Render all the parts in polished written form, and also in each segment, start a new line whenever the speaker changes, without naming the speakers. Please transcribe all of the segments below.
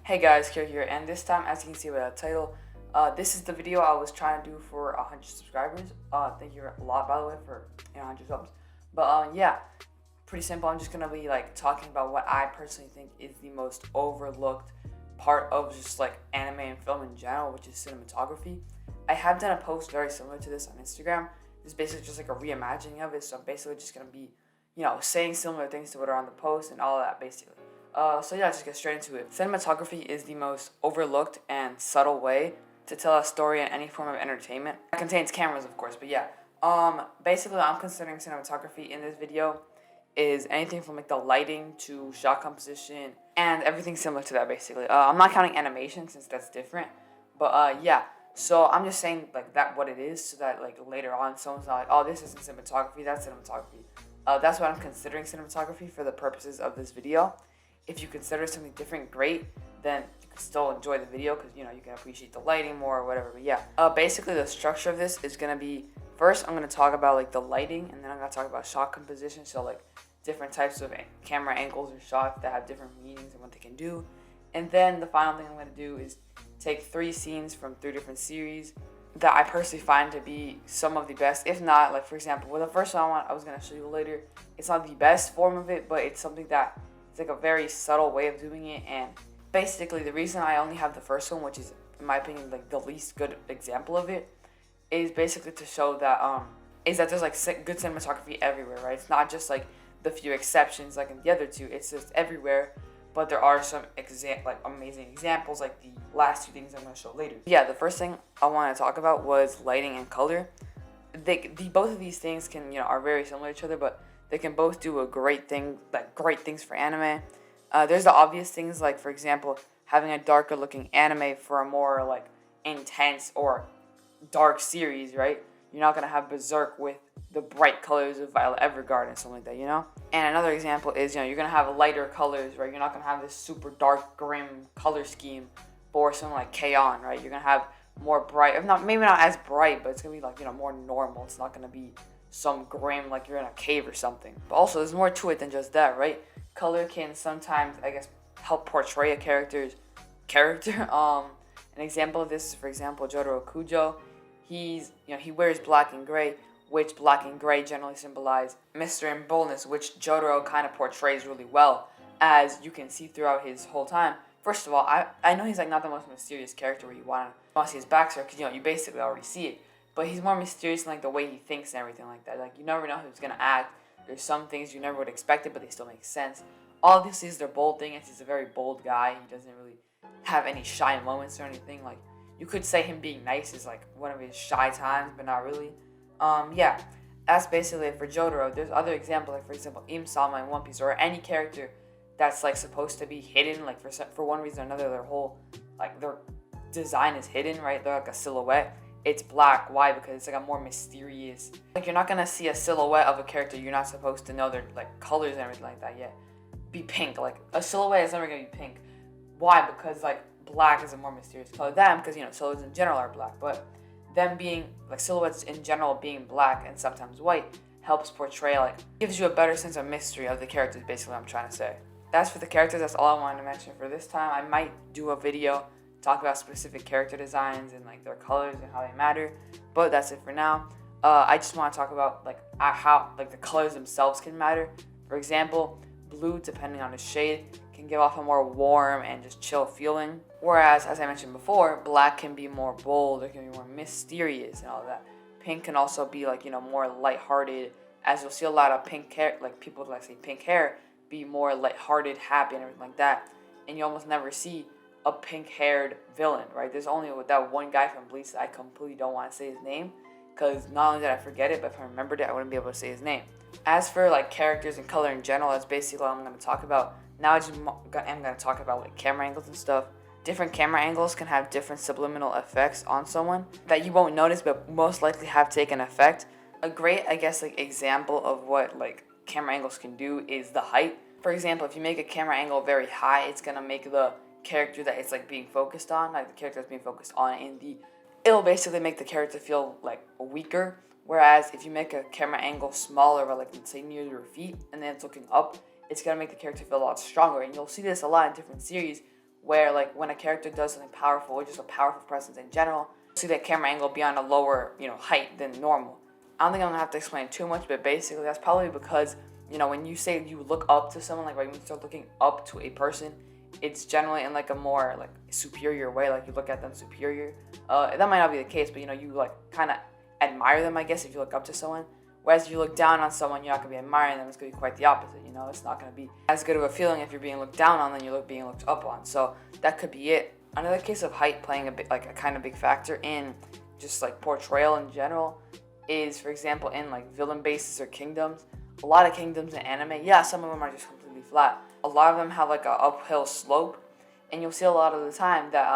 Hey guys, Kira here, and this time, as you can see by the title, this is the video I was trying to do for 100 subscribers. Thank you a lot, by the way, for 100 subs. But yeah, pretty simple. I'm just gonna be talking about what I personally think is the most overlooked part of just anime and film in general, which is cinematography. I have done a post very similar to this on Instagram. It's basically just a reimagining of it. So I'm basically just gonna be, saying similar things to what are on the post and all of that, basically. So yeah, just get straight into it. Cinematography is the most overlooked and subtle way to tell a story in any form of entertainment. It contains cameras, of course, but yeah. Basically, I'm considering cinematography in this video is anything from the lighting to shot composition and everything similar to that, basically. I'm not counting animation since that's different, but yeah. So I'm just saying that what it is, so that later on someone's not oh, this isn't cinematography, that's cinematography. That's what I'm considering cinematography for the purposes of this video. If you consider something different, great, then you can still enjoy the video because, you can appreciate the lighting more or whatever. But yeah, basically the structure of this is going to be, first I'm going to talk about the lighting, and then I'm going to talk about shot composition, so different types of camera angles or shots that have different meanings and what they can do. And then the final thing I'm going to do is take 3 scenes from 3 different series that I personally find to be some of the best, if not, for example, the first one I was going to show you later, it's not the best form of it, but it's something that it's a very subtle way of doing it. And basically the reason I only have the first one, which is in my opinion the least good example of it, is basically to show that there's good cinematography everywhere, right? It's not just the few exceptions in the other two, it's just everywhere. But there are some amazing examples, like the last 2 things I'm going to show later. Yeah, the first thing I want to talk about was lighting and color. Both of these things can are very similar to each other, but they can both do a great things for anime. There's the obvious things, for example, having a darker looking anime for a more intense or dark series, right? You're not gonna have Berserk with the bright colors of Violet Evergarden and something like that, And another example is, you're gonna have lighter colors, right? You're not gonna have this super dark, grim color scheme for something like K-On!, right? You're gonna have more bright, maybe not as bright, but it's gonna be more normal. It's not gonna be some grim you're in a cave or something. But also there's more to it than just that, right? Color can sometimes, I guess, help portray a character. An example of this is, for example, Jotaro Kujo. He wears black and gray, which black and gray generally symbolize mystery and boldness, which Jotaro kind of portrays really well, as you can see throughout his whole time. First of all, I know he's not the most mysterious character where you want to see his backstory, because you basically already see it. But he's more mysterious in the way he thinks and everything like that. You never know how he's gonna act. There's some things you never would expect it, but they still make sense. Obviously, their bold thing is he's a very bold guy. He doesn't really have any shy moments or anything. You could say him being nice is one of his shy times, but not really. Yeah, that's basically it for Jotaro. There's other examples, for example, Im Sama in One Piece, or any character that's supposed to be hidden. For one reason or another, their whole their design is hidden, right? They're a silhouette. It's black. Why? Because it's a more mysterious. You're not gonna see a silhouette of a character you're not supposed to know their colors and everything like that yet. Be pink. A silhouette is never gonna be pink. Why? Because black is a more mysterious color. Because silhouettes in general are black, but them being silhouettes in general being black and sometimes white helps portray gives you a better sense of mystery of the characters. Basically, what I'm trying to say. That's for the characters. That's all I wanted to mention for this time. I might do a video talk about specific character designs and their colors and how they matter, but that's it for now. I just want to talk about how the colors themselves can matter. For example, blue, depending on the shade, can give off a more warm and just chill feeling, whereas, as I mentioned before, black can be more bold, it can be more mysterious and all of that. Pink can also be more lighthearted, as you'll see a lot of pink hair, people with say pink hair be more lighthearted, happy, and everything like that, and you almost never see a pink-haired villain, right? There's only that one guy from Bleach that I completely don't want to say his name, because not only did I forget it, but if I remembered it, I wouldn't be able to say his name. As for characters and color in general, that's basically what I'm going to talk about. Now I'm going to talk about camera angles and stuff. Different camera angles can have different subliminal effects on someone that you won't notice, but most likely have taken effect. A great, I guess, example of what camera angles can do is the height. For example, if you make a camera angle very high, it's going to make the character that it's being focused on, the character that's being focused on it'll basically make the character feel weaker. Whereas if you make a camera angle smaller, but let's say near your feet, and then it's looking up, it's gonna make the character feel a lot stronger. And you'll see this a lot in different series where like when a character does something powerful or just a powerful presence in general, see that camera angle be on a lower, height than normal. I don't think I'm gonna have to explain too much, but basically that's probably because, when you say you look up to someone, like when you start looking up to a person, it's generally in like a more like superior way, like you look at them superior. That might not be the case, but you like kind of admire them, I guess, if you look up to someone. Whereas if you look down on someone, you're not gonna be admiring them. It's gonna be quite the opposite. It's not gonna be as good of a feeling if you're being looked down on than you're being looked up on. So that could be it. Another case of height playing a kind of big factor in just like portrayal in general is, for example, in like villain bases or kingdoms. A lot of kingdoms in anime, yeah, some of them are just completely flat. A lot of them have like an uphill slope, and you'll see a lot of the time that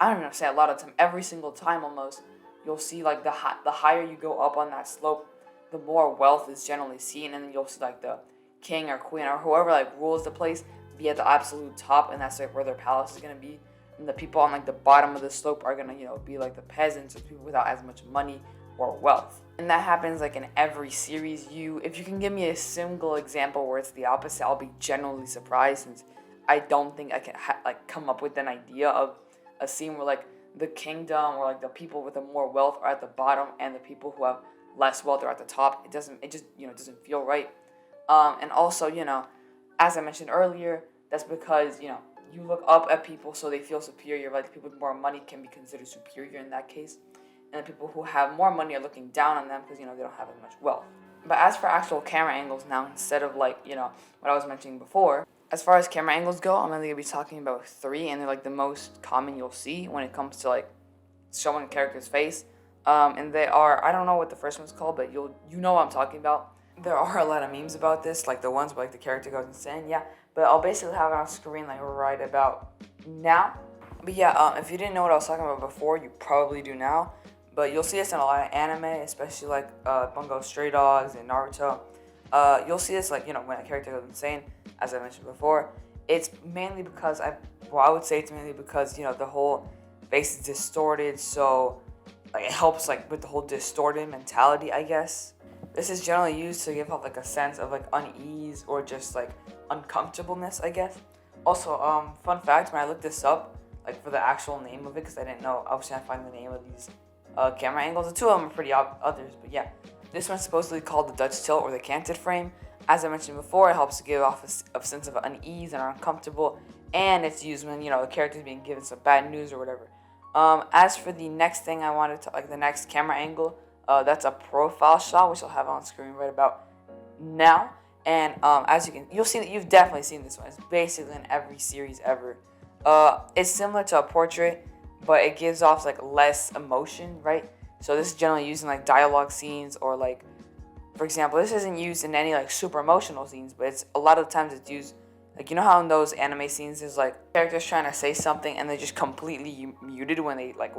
I don't even say a lot of the time, every single time almost, you'll see like the higher you go up on that slope, the more wealth is generally seen, and then you'll see like the king or queen or whoever like rules the place be at the absolute top, and that's like where their palace is gonna be. And the people on like the bottom of the slope are gonna be like the peasants or people without as much money or wealth. And that happens like in every series. If you can give me a single example where it's the opposite, I'll be genuinely surprised, since I don't think I can come up with an idea of a scene where like the kingdom or like the people with the more wealth are at the bottom and the people who have less wealth are at the top. It just doesn't feel right. And also, as I mentioned earlier, that's because you look up at people so they feel superior. Like people with more money can be considered superior in that case, and the people who have more money are looking down on them because they don't have as much wealth. But as for actual camera angles now, instead of like what I was mentioning before, as far as camera angles go, I'm only gonna be talking about 3, and they're like the most common you'll see when it comes to like showing a character's face. And they are, I don't know what the first one's called, but you know what I'm talking about. There are a lot of memes about this, like the ones where like the character goes insane, yeah. But I'll basically have it on screen like right about now. But yeah, if you didn't know what I was talking about before, you probably do now. But you'll see this in a lot of anime, especially like Bungo Stray Dogs and Naruto. You'll see this like when a character goes insane, as I mentioned before. It's mainly because I would say it's mainly because the whole face is distorted, so like it helps like with the whole distorted mentality, I guess. This is generally used to give off like a sense of like unease or just like uncomfortableness, I guess. Also, fun fact, when I looked this up, like for the actual name of it, because I didn't know, I was trying to find the name of these camera angles. The two of them are pretty others, but yeah. This one's supposedly called the Dutch tilt or the canted frame. As I mentioned before, it helps to give off a sense of unease and uncomfortable, and it's used when the character's being given some bad news or whatever. As for the next thing I wanted to, like the next camera angle, that's a profile shot, which I'll have on screen right about now. And as you'll see that you've definitely seen this one. It's basically in every series ever. It's similar to a portrait, but it gives off like less emotion, right? So this is generally used in like dialogue scenes, or like, for example, this isn't used in any like super emotional scenes, but it's a lot of times it's used like, how in those anime scenes there's like characters trying to say something and they're just completely muted when they like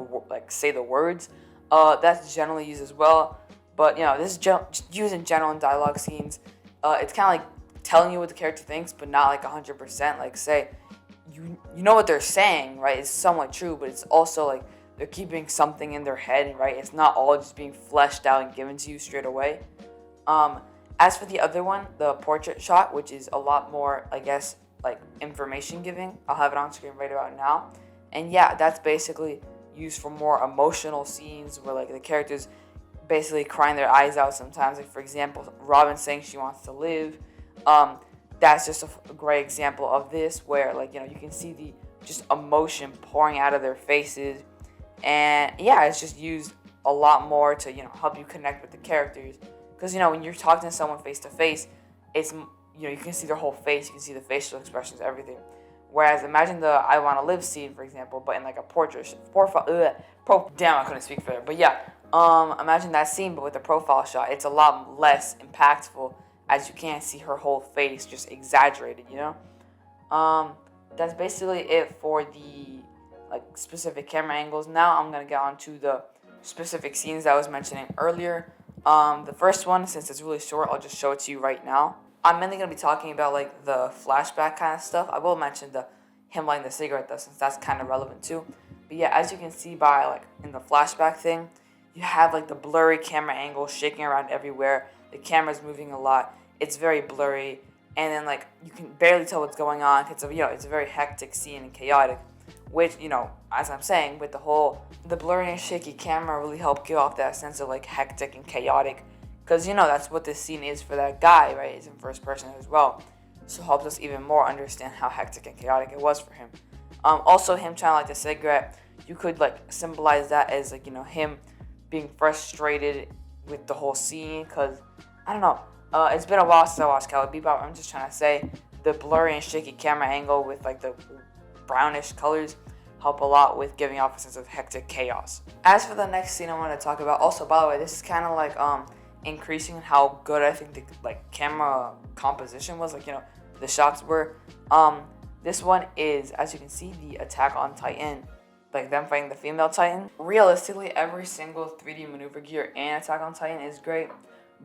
say the words. That's generally used as well, but this is used in general in dialogue scenes. It's kind of like telling you what the character thinks, but not like 100%. Like say you know what they're saying, right? It's somewhat true, but it's also like they're keeping something in their head, right? It's not all just being fleshed out and given to you straight away. As for the other one, the portrait shot, which is a lot more, I guess, like information giving, I'll have it on screen right about now. And yeah, that's basically used for more emotional scenes where like the characters basically crying their eyes out sometimes. Like for example, Robin saying she wants to live. That's just a great example of this, where like you can see the just emotion pouring out of their faces. And yeah, it's just used a lot more to help you connect with the characters. Because when you're talking to someone face to face, it's you can see their whole face, you can see the facial expressions, everything. Whereas imagine the I Want to Live scene, for example, but in like a portrait damn, I couldn't speak further. But yeah, imagine that scene, but with a profile shot. It's a lot less impactful, as you can't see her whole face, just exaggerated. That's basically it for the like specific camera angles. Now I'm gonna get on to the specific scenes that I was mentioning earlier. The first one, since it's really short, I'll just show it to you right now. I'm mainly going to be talking about like the flashback kind of stuff. I will mention him lighting the cigarette though, since that's kind of relevant too. But yeah, as you can see by like in the flashback thing, you have like the blurry camera angle shaking around everywhere. The camera's moving a lot. It's very blurry. and then like you can barely tell what's going on. It's it's a very hectic scene and chaotic, which as I'm saying, with the blurry and shaky camera really helped give off that sense of like hectic and chaotic, because that's what this scene is for that guy, right? It's in first person as well, so it helps us even more understand how hectic and chaotic it was for him. Also, him trying to light the cigarette, you could like symbolize that as like him being frustrated with the whole scene, because I don't know. It's been a while since I watched Cowboy Bebop. I'm just trying to say the blurry and shaky camera angle with like the brownish colors help a lot with giving off a sense of hectic chaos. As for the next scene I want to talk about, also by the way, this is kind of like increasing how good I think the like camera composition was, like the shots were. This one is, as you can see, the Attack on Titan, like them fighting the female Titan. Realistically, every single 3D maneuver gear in Attack on Titan is great,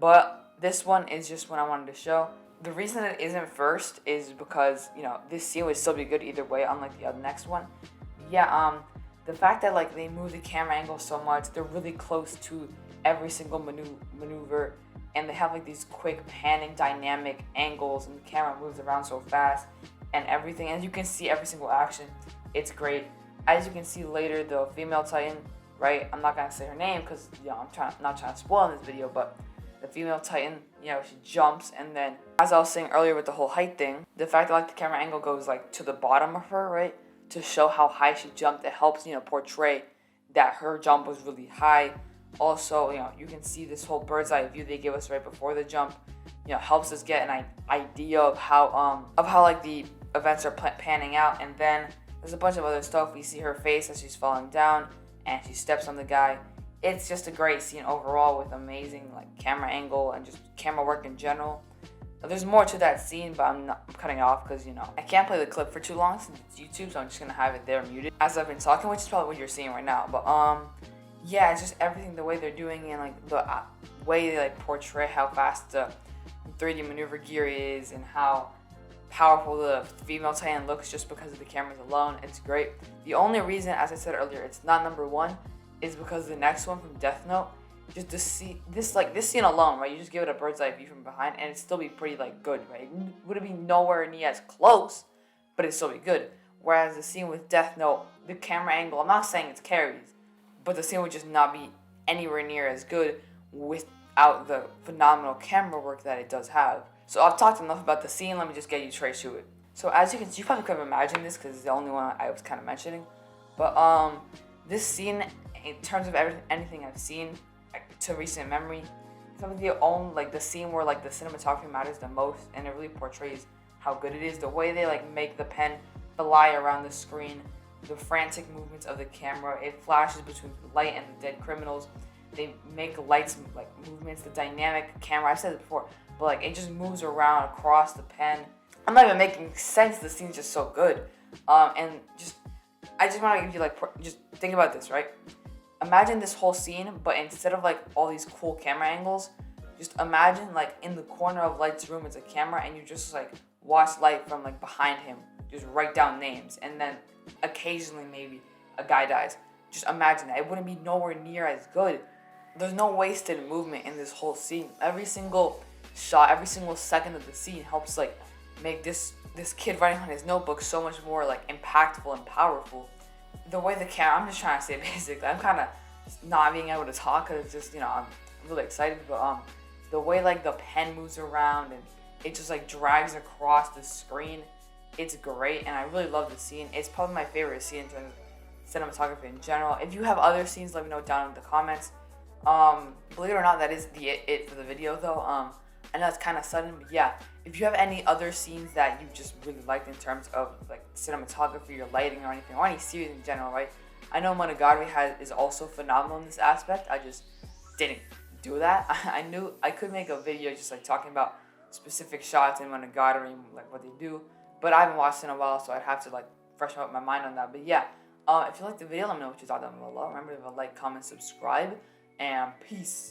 but this one is just one I wanted to show. The reason it isn't first is because, this scene would still be good either way, unlike the next one. Yeah, the fact that like they move the camera angle so much, they're really close to every single maneuver, and they have like these quick panning dynamic angles, and the camera moves around so fast and everything. As you can see, every single action, it's great. As you can see later, the female Titan, right? I'm not gonna say her name because I'm not trying to spoil in this video, but the female Titan, she jumps, and then as I was saying earlier with the whole height thing, the fact that like the camera angle goes like to the bottom of her, right, to show how high she jumped, it helps portray that her jump was really high. Also, you can see this whole bird's eye view they give us right before the jump, helps us get an idea of how like the events are panning out. And then there's a bunch of other stuff. We see her face as she's falling down, and she steps on the guy. It's just a great scene overall with amazing like camera angle and just camera work in general. There's more to that scene, but I'm cutting it off because I can't play the clip for too long since it's YouTube, so I'm just gonna have it there muted as I've been talking, which is probably what you're seeing right now. But yeah, it's just everything, the way they're doing it, and like the way they like portray how fast the 3D maneuver gear is and how powerful the female Titan looks just because of the cameras alone. It's great. The only reason, as I said earlier, it's not number one is because the next one from Death Note, just to see this scene alone, right? You just give it a bird's eye view from behind, and it'd still be pretty like good, right? It wouldn't be nowhere near as close, but it'd still be good. Whereas the scene with Death Note, the camera angle, I'm not saying it's carries, but the scene would just not be anywhere near as good without the phenomenal camera work that it does have. So I've talked enough about the scene. Let me just get you straight to it. So as you can see, you probably could have imagined this because it's the only one I was kind of mentioning. But this scene, in terms of anything I've seen to recent memory, some of the scene where like the cinematography matters the most, and it really portrays how good it is. The way they like make the pen fly around the screen, the frantic movements of the camera, it flashes between the light and the dead criminals. They make lights like movements, the dynamic camera. I've said it before, but like it just moves around across the pen. I'm not even making sense. The scene's just so good, and I just want to give you like just think about this, right? Imagine this whole scene, but instead of like all these cool camera angles, just imagine like in the corner of Light's room is a camera, and you just like watch Light from like behind him, just write down names, and then occasionally maybe a guy dies. Just imagine that. It wouldn't be nowhere near as good. There's no wasted movement in this whole scene. Every single shot, every single second of the scene helps like make this kid writing on his notebook so much more like impactful and powerful. The way the camera, I'm just trying to say basically, I'm kind of not being able to talk because it's just, I'm really excited, but the way like the pen moves around and it just like drags across the screen, it's great, and I really love the scene. It's probably my favorite scene in terms of cinematography in general. If you have other scenes, let me know down in the comments. Believe it or not, that is it for the video though. I know it's kind of sudden, but yeah, if you have any other scenes that you just really liked in terms of like cinematography or lighting or anything, or any series in general, right? I know Monogatari is also phenomenal in this aspect. I just didn't do that. I knew I could make a video just like talking about specific shots in Monogatari and like what they do, but I haven't watched it in a while, so I'd have to like freshen up my mind on that. But yeah, if you liked the video, let me know what you thought down below. Remember to like, comment, subscribe, and peace.